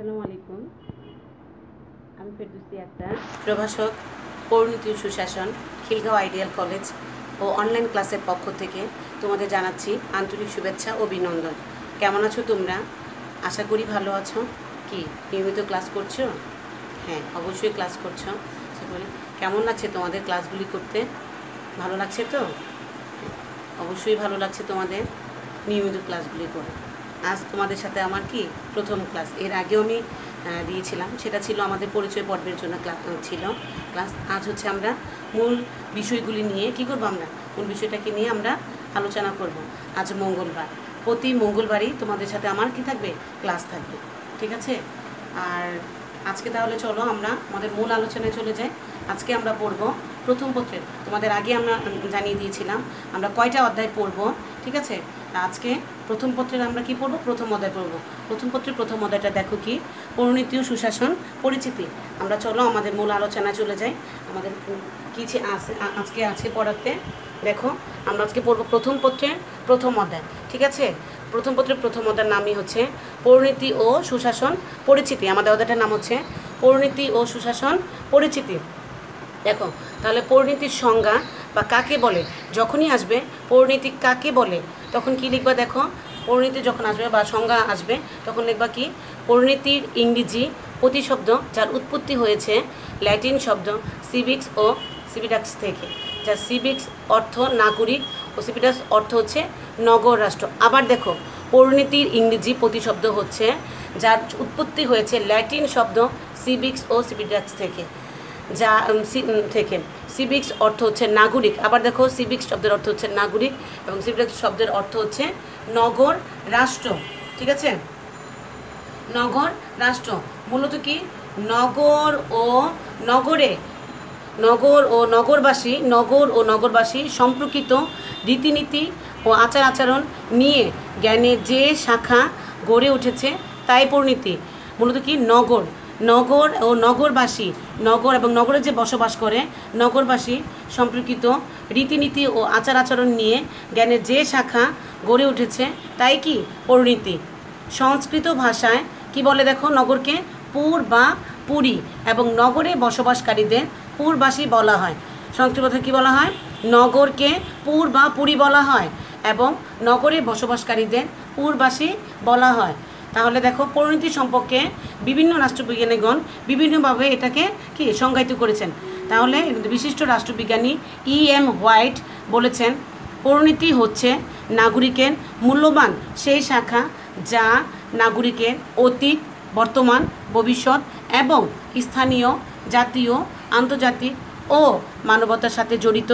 আসসালামু আলাইকুম। আমি ফেরদৌসী আক্তার, প্রভাষক, পরিণতি ও সুশাসন, খিলগাঁও আইডিয়াল কলেজ ও অনলাইন ক্লাসের পক্ষ থেকে তোমাদের জানাচ্ছি আন্তরিক শুভেচ্ছা ও অভিনন্দন। কেমন আছো তোমরা? আশা করি ভালো আছো। কি নিয়মিত ক্লাস করছো? হ্যাঁ, অবশ্যই ক্লাস করছো। আশা করি কেমন লাগছে তোমাদের ক্লাসগুলি করতে? ভালো লাগছে তো? অবশ্যই ভালো লাগছে তোমাদের নিয়মিত ক্লাসগুলি করে। আজ তোমাদের সাথে আমার কি প্রথম ক্লাস। এর আগেও আমি দিয়েছিলাম, সেটা ছিল আমাদের পরিচয় পর্বের জন্য ক্লাস। আজ হচ্ছে আমরা মূল বিষয়গুলি নিয়ে কি করব, আমরা মূল বিষয়টাকে নিয়ে আমরা আলোচনা করব। আজ মঙ্গলবার, প্রতি মঙ্গলবারই তোমাদের সাথে আমার কি থাকবে, ক্লাস থাকবে। ঠিক আছে? আর আজকে তাহলে চলো আমরা আমাদের মূল আলোচনায় চলে যাই। আজকে আমরা পড়ব প্রথম পত্রের, তোমাদের আগে আমরা জানিয়ে দিয়েছিলাম আমরা কয়টা অধ্যায় পড়ব। ঠিক আছে? আজকে প্রথম পত্রের আমরা কি পড়ব, প্রথম অধ্যায় পড়ব। প্রথম পত্রের প্রথম অধ্যায়টা দেখো কি, পরিণতি ও সুশাসন পরিচিতি। আমরা চলো আমাদের মূল আলোচনায় চলে যাই। আমাদের কি আজকে আছে পড়াতে। দেখো আমরা আজকে পড়ব প্রথম পত্রের প্রথম অধ্যায়। ঠিক আছে? প্রথম পত্রের প্রথম অধ্যায়ের নামই হচ্ছে পরিণতি ও সুশাসন পরিচিতি। আমাদের অধ্যায়টার নাম হচ্ছে পরিণতি ও সুশাসন পরিচিতি। দেখো তাহলে পরিণতির সংজ্ঞা বা কাকে বলে যখনই আসবে, পরিণতি কাকে বলে তখন কি লিখবা। দেখো পরিণতি যখন আসবে বা সংজ্ঞা আসবে তখন লিখবা কি, পরিণতির ইংরেজি প্রতিশব্দ যার উৎপত্তি হয়েছে ল্যাটিন শব্দ সিভিক্স ও সিভিটাক্স থেকে, যা সিভিক্স অর্থ নাগরিক ও সিভিটাক্স অর্থ হচ্ছে নগর রাষ্ট্র। আবার দেখো পরিণতির ইংরেজি প্রতিশব্দ হচ্ছে যার উৎপত্তি হয়েছে ল্যাটিন শব্দ সিভিক্স ও সিভিটাক্স থেকে, যা থেকে সিভিক্স অর্থ হচ্ছে নাগরিক। আবার দেখো সিভিক্স শব্দের অর্থ হচ্ছে নাগরিক এবং সিভিক্স শব্দের অর্থ হচ্ছে নগর রাষ্ট্র। ঠিক আছে? নগর রাষ্ট্র মূলত কি, নগর ও নগরবাসী সম্পর্কিত রীতিনীতি ও আচার আচরণ নিয়ে জ্ঞানের যে শাখা গড়ে উঠেছে তাই পরিণতি। মূলত কি, নগর ও নগরবাসী, নগর এবং নগরে যে বসবাস করে নগরবাসী সম্পর্কিত রীতিনীতি ও আচার আচরণ নিয়ে জ্ঞানের যে শাখা গড়ে উঠেছে তাই কি পরিণতি। সংস্কৃত ভাষায় কি বলে দেখো, নগরকে পুর বা পুরী এবং নগরে বসবাসকারীদের পুরবাসী বলা হয়। সংস্কৃত ভাষায় কী বলা হয়, নগরকে পুর বা পুরী বলা হয় এবং নগরে বসবাসকারীদের পুরবাসী বলা হয়। তাহলে দেখো পরিণতি সম্পর্কে বিভিন্ন রাষ্ট্রবিজ্ঞানীগণ বিভিন্নভাবে এটাকে কি সংজ্ঞায়িত করেছেন। তাহলে বিশিষ্ট রাষ্ট্রবিজ্ঞানী E.M. হোয়াইট বলেছেন, পরিণতি হচ্ছে নাগরিকের মূল্যবান সেই শাখা যা নাগরিকের অতীত, বর্তমান, ভবিষ্যৎ এবং স্থানীয়, জাতীয়, আন্তর্জাতিক ও মানবতার সাথে জড়িত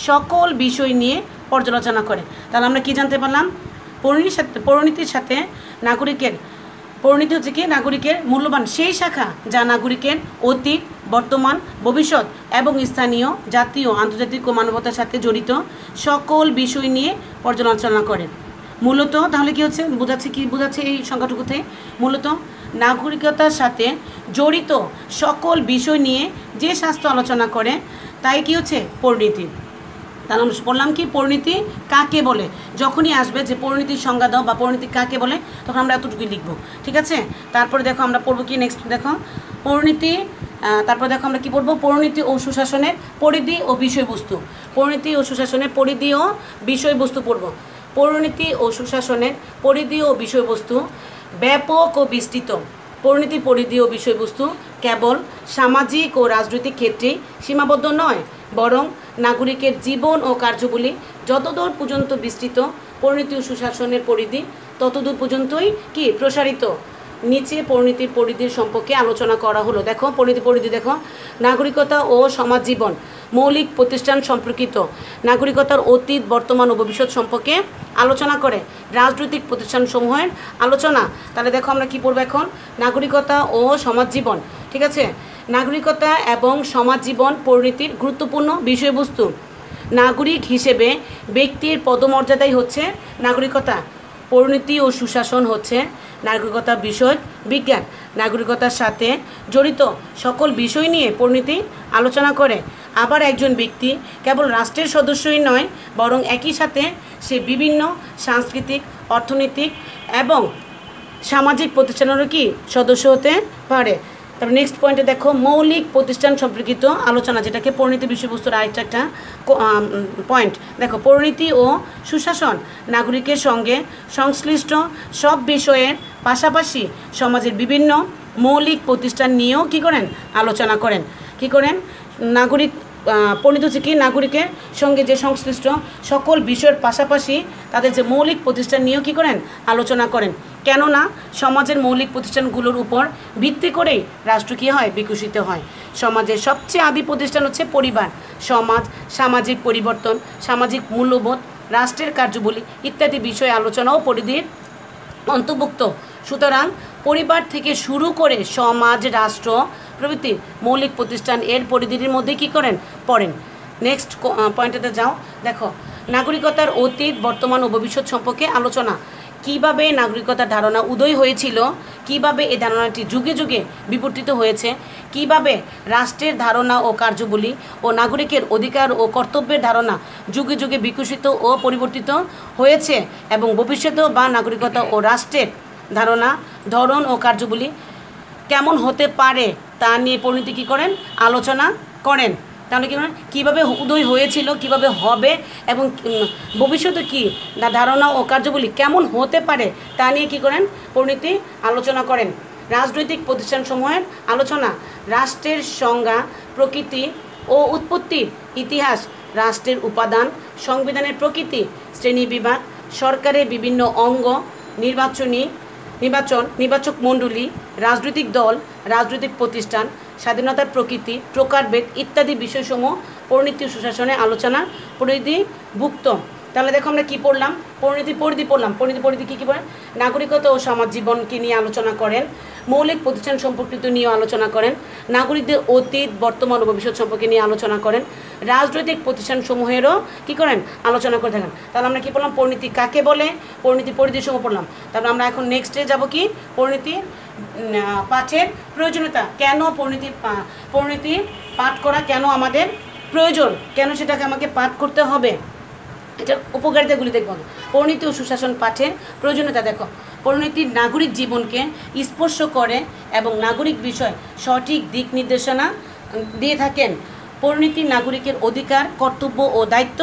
সকল বিষয় নিয়ে পর্যালোচনা করে। তাহলে আমরা কি জানতে পারলাম, পরিণতির সাথে পরিণতি হচ্ছে কি নাগরিকের মূল্যবান সেই শাখা যা নাগরিকের অতীত, বর্তমান, ভবিষ্যৎ এবং স্থানীয়, জাতীয়, আন্তর্জাতিক ও মানবতার সাথে জড়িত সকল বিষয় নিয়ে পর্যালোচনা করে। মূলত তাহলে কি হচ্ছে, বোঝাচ্ছে এই সংখ্যাটুকুতে, মূলত নাগরিকতার সাথে জড়িত সকল বিষয় নিয়ে যে শাস্ত্র আলোচনা করে তাই কি হচ্ছে পরিণতি। তাহলে আমরা বললাম কি, পরিণতি কাকে বলে যখনই আসবে যে পরিণতির সংজ্ঞা দাও বা পরিণতি কাকে বলে, তখন আমরা এতটুকুই লিখবো। ঠিক আছে? তারপরে দেখো আমরা পড়বো কি, নেক্সট দেখো পরিণতি। তারপর দেখো আমরা কি পড়বো, পরিণতি ও সুশাসনের পরিধি ও বিষয়বস্তু। পরিণতি ও সুশাসনের পরিধি ও বিষয়বস্তু পড়বো। পরিণতি ও সুশাসনের পরিধি ও বিষয়বস্তু ব্যাপক ও বিস্তৃত। পরিণতির পরিধি ও বিষয়বস্তু কেবল সামাজিক ও রাজনৈতিক ক্ষেত্রেই সীমাবদ্ধ নয়, বরং নাগরিকের জীবন ও কার্যবলী যতদূর পর্যন্ত বিস্তৃত, পরিণতি ও সুশাসনের পরিধি ততদূর পর্যন্তই কি প্রসারিত। নিচে পরিণতির পরিধির সম্পর্কে আলোচনা করা হলো। দেখো পরিণতি পরিধি দেখো, নাগরিকতা ও সমাজ জীবন মৌলিক প্রতিষ্ঠান সম্পর্কিত, নাগরিকতার অতীত, বর্তমান ও ভবিষ্যৎ সম্পর্কে আলোচনা করে। রাজনৈতিক প্রতিষ্ঠানসমূহের আলোচনা। তাহলে দেখো আমরা কি পড়বো এখন, নাগরিকতা ও সমাজ জীবন। ঠিক আছে? নাগরিকতা এবং সমাজ জীবন পরিণতির গুরুত্বপূর্ণ বিষয়বস্তু। নাগরিক হিসেবে ব্যক্তির পদমর্যাদাই হচ্ছে নাগরিকতা। পরিণতি ও সুশাসন হচ্ছে নাগরিকতা বিষয়ক বিজ্ঞান। নাগরিকতার সাথে জড়িত সকল বিষয় নিয়ে পরিণতি আলোচনা করে। আবার একজন ব্যক্তি কেবল রাষ্ট্রের সদস্যই নয়, বরং একই সাথে সে বিভিন্ন সাংস্কৃতিক, অর্থনৈতিক এবং সামাজিক প্রতিষ্ঠানেরও কি সদস্য হতে পারে। তারপর নেক্সট পয়েন্টে দেখো মৌলিক প্রতিষ্ঠান সম্পর্কিত আলোচনা, যেটাকে পরিণতি বিষয়বস্তুর আরেকটা একটা পয়েন্ট। দেখো পরিণতি ও সুশাসন নাগরিকের সঙ্গে সংশ্লিষ্ট সব বিষয়ের পাশাপাশি সমাজের বিভিন্ন মৌলিক প্রতিষ্ঠান নিয়েও কী করেন আলোচনা করেন। কী করেন নাগরিক পরিণত হচ্ছে কি নাগরিকের সঙ্গে যে সংশ্লিষ্ট সকল বিষয়ের পাশাপাশি তাদের যে মৌলিক প্রতিষ্ঠান নিয়েও কী করেন আলোচনা করেন। কেননা সমাজের মৌলিক প্রতিষ্ঠানগুলোর উপর ভিত্তি করেই রাষ্ট্র কী হয় বিকশিত হয়। সমাজের সবচেয়ে আদি প্রতিষ্ঠান হচ্ছে পরিবার। সমাজ, সামাজিক পরিবর্তন, সামাজিক মূল্যবোধ, রাষ্ট্রের কার্যাবলী ইত্যাদি বিষয়ে আলোচনা ও পরিধির অন্তর্ভুক্ত। সুতরাং পরিবার থেকে শুরু করে সমাজ, রাষ্ট্র প্রভৃতি মৌলিক প্রতিষ্ঠান এর পরিধির মধ্যে কী করেন পড়েন। নেক্সট পয়েন্টেতে যাও। দেখো নাগরিকতার অতীত, বর্তমান ও ভবিষ্যৎ সম্পর্কে আলোচনা। কিভাবে নাগরিকতার ধারণা উদয় হয়েছিল, কিভাবে এই ধারণাটি যুগে যুগে বিবর্তিত হয়েছে, কিভাবে রাষ্ট্রের ধারণা ও কার্যাবলী ও নাগরিকের অধিকার ও কর্তব্যের ধারণা যুগে যুগে বিকশিত ও পরিবর্তিত হয়েছে এবং ভবিষ্যতেও বা নাগরিকতা ও রাষ্ট্রের ধারণা, ধরন ও কার্যাবলী কেমন হতে পারে তা নিয়ে পরিণতি কী করেন আলোচনা করেন। তাহলে কী করেন কীভাবে উদয় হয়েছিল, কিভাবে হবে এবং ভবিষ্যতে কী ধারণা ও কার্যাবলী কেমন হতে পারে তা নিয়ে কী করেন পরিণতি আলোচনা করেন। রাজনৈতিক প্রতিষ্ঠানসমূহের আলোচনা। রাষ্ট্রের সংজ্ঞা, প্রকৃতি ও উৎপত্তির ইতিহাস, রাষ্ট্রের উপাদান, সংবিধানের প্রকৃতি, শ্রেণীবিভাগ, সরকারের বিভিন্ন অঙ্গ, নির্বাচক মণ্ডলী, রাজনৈতিক দল, রাজনৈতিক প্রতিষ্ঠান, স্বাধীনতার প্রকৃতি, প্রকারভেদ ইত্যাদি বিষয়সমূহ পরিণতি ও সুশাসনে আলোচনা পরিধিভুক্ত। তাহলে দেখো আমরা কী পড়লাম, পরিধি পড়লাম। পরিধি কী বলেন নাগরিকতা ও সমাজ জীবনকে নিয়ে আলোচনা করেন, মৌলিক প্রতিষ্ঠান সম্পর্কিত নিয়ে আলোচনা করেন, নাগরিকদের অতীত, বর্তমান ও ভবিষ্যৎ সম্পর্কে নিয়ে আলোচনা করেন, রাজনৈতিক প্রতিষ্ঠানসমূহেরও কী করেন আলোচনা করে থাকেন। তাহলে আমরা কী পড়লাম পরিণতি কাকে বলে, পরিধির সমূহ পড়লাম। তারপর আমরা এখন নেক্সটে যাব কি পরিণতি পাঠের প্রয়োজনীয়তা। কেন পরিণতি পাঠ করা কেন আমাদের প্রয়োজন, কেন সেটাকে আমাকে পাঠ করতে হবে, এটার উপকারিতাগুলি দেখব। পরিণতি ও সুশাসন পাঠের প্রয়োজনীয়তা। দেখো পরিণতি নাগরিক জীবনকে স্পর্শ করে এবং নাগরিক বিষয় সঠিক দিক নির্দেশনা দিয়ে থাকেন। পরিণতি নাগরিকের অধিকার, কর্তব্য ও দায়িত্ব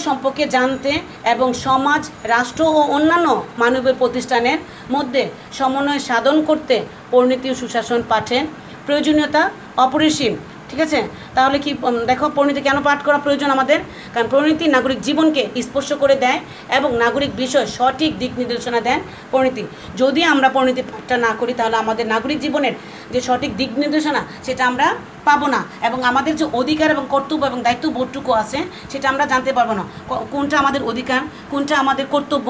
সম্পর্কে জানতে এবং সমাজ, রাষ্ট্র ও অন্যান্য মানবীয় প্রতিষ্ঠানের মধ্যে সমন্বয় সাধন করতে পরিণতি ও সুশাসন পাঠের প্রয়োজনীয়তা অপরিসীম। ঠিক আছে, তাহলে কি দেখো পরিণতি কেন পাঠ করা প্রয়োজন আমাদের, কারণ পরিণতি নাগরিক জীবনকে স্পর্শ করে দেয় এবং নাগরিক বিষয় সঠিক দিক নির্দেশনা দেন পরিণতি। যদি আমরা পরিণতি পাঠটা না করি তাহলে আমাদের নাগরিক জীবনের যে সঠিক দিক নির্দেশনা সেটা আমরা পাবো না এবং আমাদের যে অধিকার এবং কর্তব্য এবং দায়িত্ব বোধটুকু আছে সেটা আমরা জানতে পারবো না। কোনটা আমাদের অধিকার, কোনটা আমাদের কর্তব্য,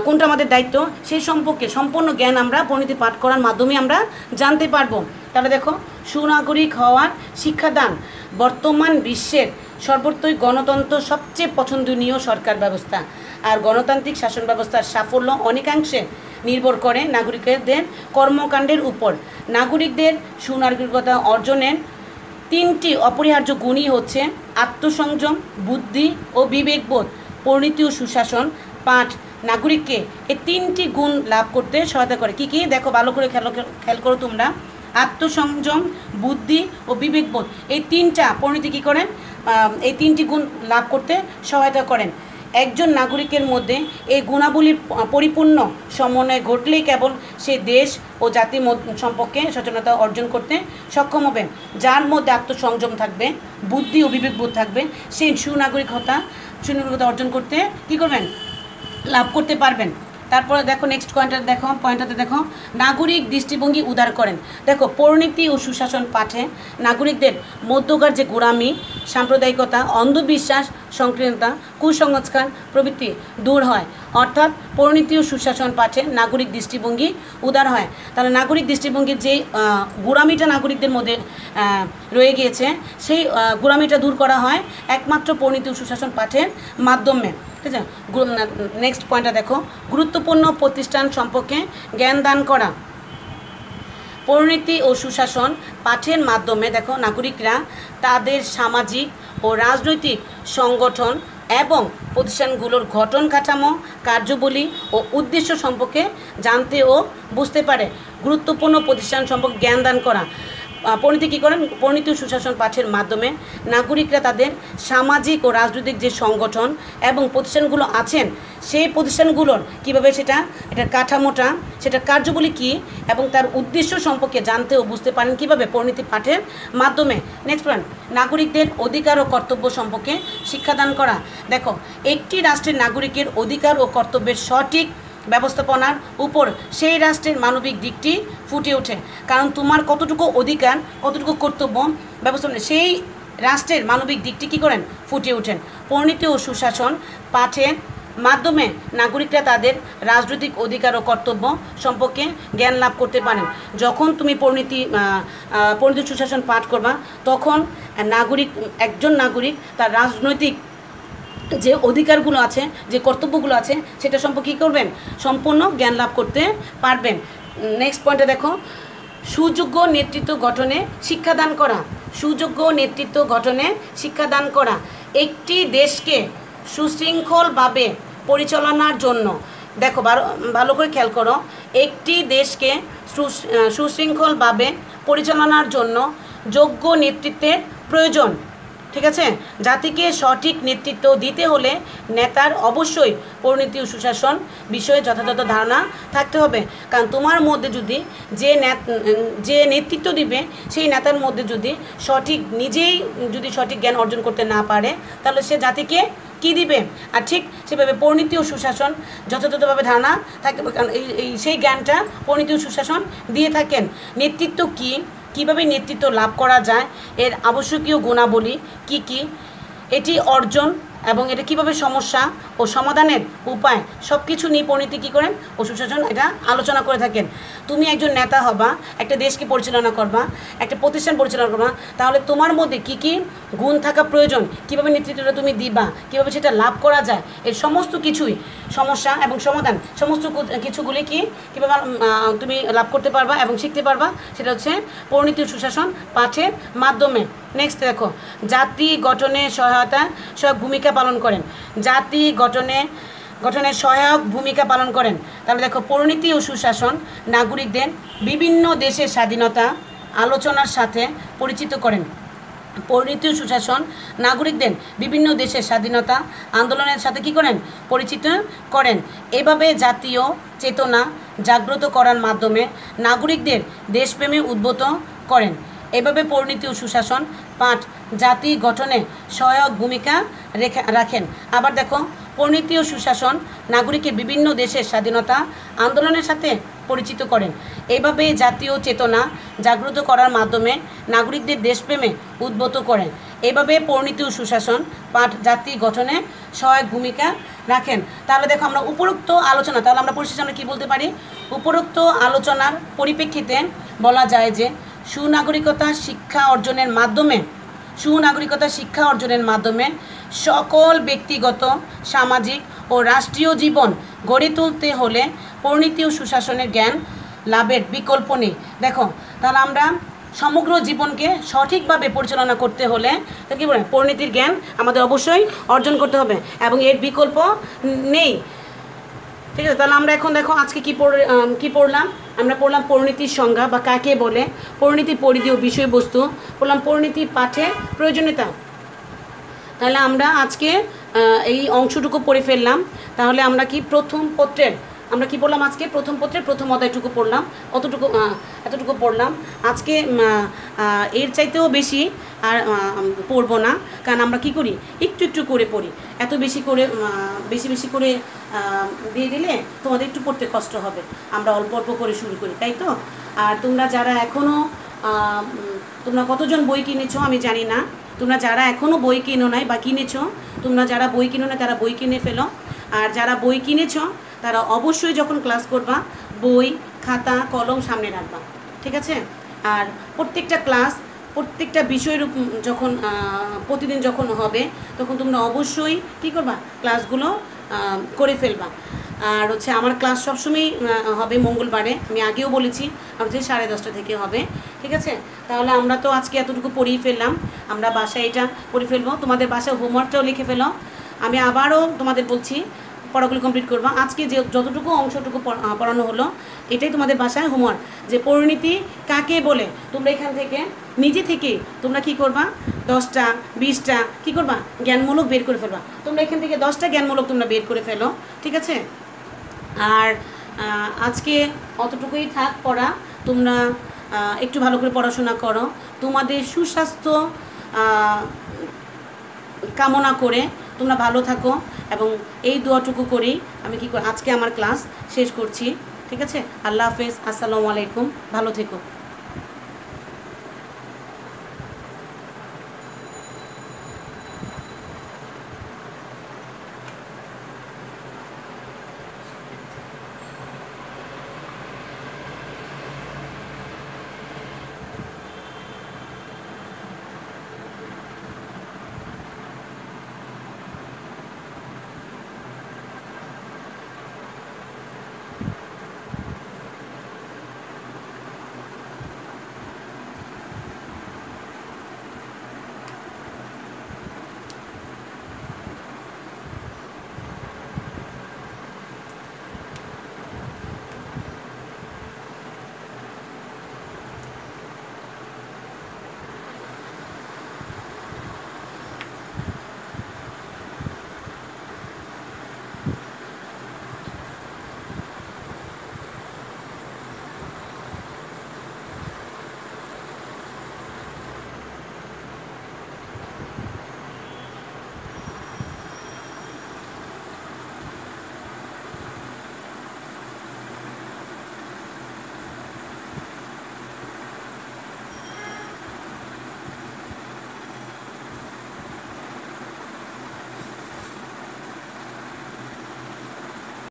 কোনটা আমাদের দায়িত্ব, সেই সম্পর্কে সম্পূর্ণ জ্ঞান আমরা পরিণতি পাঠ করার মাধ্যমে আমরা জানতে পারবো। তাহলে দেখো সুনাগরিক হওয়ার শিক্ষাদান। বর্তমান বিশ্বের সর্বত্রই গণতন্ত্র সবচেয়ে পছন্দনীয় সরকার ব্যবস্থা, আর গণতান্ত্রিক শাসন ব্যবস্থার সাফল্য অনেকাংশে নির্ভর করে নাগরিকদের কর্মকাণ্ডের উপর। নাগরিকদের সুনাগরিকতা অর্জনের তিনটি অপরিহার্য গুণই হচ্ছে আত্মসংযম, বুদ্ধি ও বিবেকবোধ। পরিণতি ও সুশাসন পাঠ নাগরিককে এই তিনটি গুণ লাভ করতে সহায়তা করে। কী কী দেখো ভালো করে খেয়াল করো তোমরা। আত্মসংযম, বুদ্ধি ও বিবেকবোধ, এই তিনটা পরিণতি কী করেন এই তিনটি গুণ লাভ করতে সহায়তা করেন। একজন নাগরিকের মধ্যে এই গুণাবলীর পরিপূর্ণ সমন্বয় ঘটলেই কেবল সে দেশ ও জাতি সম্পর্কে সচেতনতা অর্জন করতে সক্ষম হবেন। যার মধ্যে আত্মসংযম থাকবে, বুদ্ধি ও বিবেকবোধ থাকবে, সেই সুনাগরিকতা অর্জন করতে কী করবেন লাভ করতে পারবেন। তারপরে দেখো নেক্সট পয়েন্টটাতে দেখো নাগরিক দৃষ্টিভঙ্গি উদার করেন। দেখো পরিণতি ও সুশাসন পাঠে নাগরিকদের মধ্যকার যে গোড়ামি, সাম্প্রদায়িকতা, অন্ধবিশ্বাস, সংকীর্ণতা, কুসংস্কার প্রভৃতি দূর হয়। অর্থাৎ পরিণতি ও সুশাসন পাঠে নাগরিক দৃষ্টিভঙ্গি উদার হয়। তাহলে নাগরিক দৃষ্টিভঙ্গির যে গোড়ামিটা নাগরিকদের মধ্যে রয়ে গিয়েছে সেই গোড়ামিটা দূর করা হয় একমাত্র পরিণতি ও সুশাসন পাঠের মাধ্যমে। ঠিক আছে, নেক্সট পয়েন্টটা দেখো গুরুত্বপূর্ণ প্রতিষ্ঠান সম্পর্কে জ্ঞান দান করা। পরিণতি ও সুশাসন পাঠের মাধ্যমে দেখো নাগরিকরা তাদের সামাজিক ও রাজনৈতিক সংগঠন এবং প্রতিষ্ঠানগুলোর গঠন কাঠামো, কার্যাবলী ও উদ্দেশ্য সম্পর্কে জানতে ও বুঝতে পারে। গুরুত্বপূর্ণ প্রতিষ্ঠান সম্পর্কে জ্ঞান দান করা। পরিণতি কী করেন? পরিণতি ও সুশাসন পাঠের মাধ্যমে নাগরিকরা তাদের সামাজিক ও রাজনৈতিক যে সংগঠন এবং প্রতিষ্ঠানগুলো আছেন সেই প্রতিষ্ঠানগুলোর কীভাবে এটার কাঠামোটা, সেটার কার্যবলী কী এবং তার উদ্দেশ্য সম্পর্কে জানতে ও বুঝতে পারেন কীভাবে? পরিণতি পাঠের মাধ্যমে। নেক্সট পয়েন্ট, নাগরিকদের অধিকার ও কর্তব্য সম্পর্কে শিক্ষাদান করা। দেখো, একটি রাষ্ট্রের নাগরিকের অধিকার ও কর্তব্যের সঠিক ব্যবস্থাপনার উপর সেই রাষ্ট্রের মানবিক দিকটি ফুটে ওঠে। কারণ তোমার কতটুকু অধিকার, কতটুকু কর্তব্য ব্যবস্থাপনা, সেই রাষ্ট্রের মানবিক দিকটি কী করেন? ফুটে ওঠেন। পরিণতি ও সুশাসন পাঠের মাধ্যমে নাগরিকরা তাদের রাজনৈতিক অধিকার ও কর্তব্য সম্পর্কে জ্ঞান লাভ করতে পারেন। যখন তুমি পরিণতি সুশাসন পাঠ করবা তখন একজন নাগরিক তার রাজনৈতিক যে অধিকারগুলো আছে, যে কর্তব্যগুলো আছে, সেটা সম্পর্কে কী করবেন? সম্পূর্ণ জ্ঞান লাভ করতে পারবেন। নেক্সট পয়েন্টে দেখো, সুযোগ্য নেতৃত্ব গঠনে শিক্ষাদান করা। সুযোগ্য নেতৃত্ব গঠনে শিক্ষাদান করা একটি দেশকে সুশৃঙ্খলভাবে পরিচালনার জন্য, দেখো ভালো করে খেয়াল করো, একটি দেশকে সুশৃঙ্খলভাবে পরিচালনার জন্য যোগ্য নেতৃত্বের প্রয়োজন। ঠিক আছে? জাতিকে সঠিক নেতৃত্ব দিতে হলে নেতার অবশ্যই পরিণতি ও সুশাসন বিষয়ে যথাযথ ধারণা থাকতে হবে। কারণ তোমার মধ্যে যদি যে নেতৃত্ব দিবে সেই নেতার মধ্যে যদি নিজেই সঠিক জ্ঞান অর্জন করতে না পারে, তাহলে সে জাতিকে কী দিবে? আর ঠিক সেভাবে পরিণতি ও সুশাসন যথাযথভাবে ধারণা থাকতে হবে। কারণ সেই জ্ঞানটা পরিণতি ও সুশাসন দিয়ে থাকেন। নেতৃত্ব কী, কীভাবে নেতৃত্ব লাভ করা যায়, এর আবশ্যকীয় গুণাবলী কি কি, এটি অর্জন এবং এটা কীভাবে সমস্যা ও সমাধানের উপায়, সব কিছু নিয়ে পরিণতি কী করেন? ও সুশাসন এটা আলোচনা করে থাকেন। তুমি একজন নেতা হবা, একটা দেশকে পরিচালনা করবা, একটা প্রতিষ্ঠান পরিচালনা করবা, তাহলে তোমার মধ্যে কি কি গুণ থাকা প্রয়োজন, কীভাবে নেতৃত্বটা তুমি দিবা, কীভাবে সেটা লাভ করা যায়, এর সমস্ত কিছুই সমস্যা এবং সমাধান, সমস্ত কিছুগুলি কীভাবে তুমি লাভ করতে পারবা এবং শিখতে পারবা, সেটা হচ্ছে পরিণতি ও সুশাসন পাঠের মাধ্যমে। নেক্সট দেখো, জাতি গঠনে সহায়ক ভূমিকা পালন করেন। জাতি গঠনে সহায়ক ভূমিকা পালন করেন। তাহলে দেখো, পরিণতি ও সুশাসন নাগরিকদের বিভিন্ন দেশের স্বাধীনতা আলোচনার সাথে পরিচিত করেন। পরিণতি ও সুশাসন নাগরিকদের বিভিন্ন দেশের স্বাধীনতা আন্দোলনের সাথে কী করেন? পরিচিত করেন। এভাবে জাতীয় চেতনা জাগ্রত করার মাধ্যমে নাগরিকদের দেশপ্রেমে উদ্বুদ্ধ করেন। এভাবে পরিণতি ও সুশাসন পাঠ জাতি গঠনে সহায়ক ভূমিকা রাখেন। আবার দেখো, পরিণতি ও সুশাসন নাগরিকের বিভিন্ন দেশের স্বাধীনতা আন্দোলনের সাথে পরিচিত করেন। এভাবে জাতীয় চেতনা জাগ্রত করার মাধ্যমে নাগরিকদের দেশপ্রেমে উদ্বুদ্ধ করেন। এভাবে পরিণতি ও সুশাসন পাঠ জাতি গঠনে সহায়ক ভূমিকা রাখেন। তাহলে দেখো, আমরা উপরোক্ত আলোচনা, তাহলে আমরা পরিশেষে আমরা কী বলতে পারি? উপরোক্ত আলোচনার পরিপ্রেক্ষিতে বলা যায় যে সুনাগরিকতা শিক্ষা অর্জনের মাধ্যমে সকল ব্যক্তিগত, সামাজিক ও রাষ্ট্রীয় জীবন গড়ে তুলতে হলে পরিণতি ও সুশাসনের জ্ঞান লাভের বিকল্প নেই। দেখো, তাহলে আমরা সমগ্র জীবনকে সঠিকভাবে পরিচালনা করতে হলে কী বলেন? পরিণতির জ্ঞান আমাদের অবশ্যই অর্জন করতে হবে এবং এর বিকল্প নেই। ঠিক আছে? তাহলে আমরা এখন দেখো আজকে কী পড়লাম? আমরা পড়লাম পরিণতির সংজ্ঞা বা কাকে বলে, পরিণতির পরিধি ও বিষয়বস্তু, পড়লাম পরিণতি পাঠে প্রয়োজনীয়তা। তাহলে আমরা আজকে এই অংশটুকু পড়ে ফেললাম। তাহলে আমরা আমরা কি পড়লাম আজকে? প্রথম পত্রের প্রথম অধ্যায়টুকু পড়লাম, এতটুকু পড়লাম। আজকে এর চাইতেও বেশি আর পড়বো না, কারণ আমরা কি করি? একটু করে পড়ি। এত বেশি করে দিয়ে দিলে তোমাদের একটু পড়তে কষ্ট হবে। আমরা অল্প করে শুরু করি, তাই তো? আর তোমরা যারা এখনও তোমরা কতজন বই কিনেছো আমি জানি না। তোমরা যারা এখনও বই কিনো নাই বা কিনেছো, তোমরা যারা বই কিনো না তারা বই কিনে ফেলো। আর যারা বই কিনেছো তারা অবশ্যই যখন ক্লাস করবা বই, খাতা, কলম সামনে রাখবা। ঠিক আছে? আর প্রত্যেকটা বিষয়ের যখন প্রতিদিন যখন হবে তখন তোমরা অবশ্যই কী করবা? ক্লাসগুলো করে ফেলবা। আর হচ্ছে আমার ক্লাস সবসময় হবে মঙ্গলবারে, আমি আগেও বলেছি, আর হচ্ছে 10:30 থেকে হবে। ঠিক আছে? তাহলে আমরা তো আজকে এতটুকু পড়িয়ে ফেললাম, আমরা বাসায় এটা পড়ে ফেলবো। তোমাদের বাসায় হোমওয়ার্কটাও লিখে ফেলো। আমি আবারও তোমাদের বলছি পড়াগুলো কমপ্লিট করবা। আজকে যে যতটুকু অংশটুকু পড়ানো হলো এটাই তোমাদের বাসায় হোমওয়ার্ক, যে পরিণতি কাকে বলে তোমরা এখান থেকে নিজে থেকে তোমরা কি করবা, 10টা 20টা কী করবা জ্ঞানমূলক বের করে ফেলবা। তোমরা এখান থেকে 10টা জ্ঞানমূলক তোমরা বের করে ফেলো, ঠিক আছে। আর আজকে অতটুকুই থাক পড়া। তোমরা একটু ভালো করে পড়াশোনা করো, তোমাদের সুস্বাস্থ্য কামনা করে তোমরা ভালো থাকো, এবং এই দোয়াটুকু করেই আমি আজকে আমার ক্লাস শেষ করছি, ঠিক আছে। আল্লাহ হাফেজ, আসসালামু আলাইকুম, ভালো থেকো।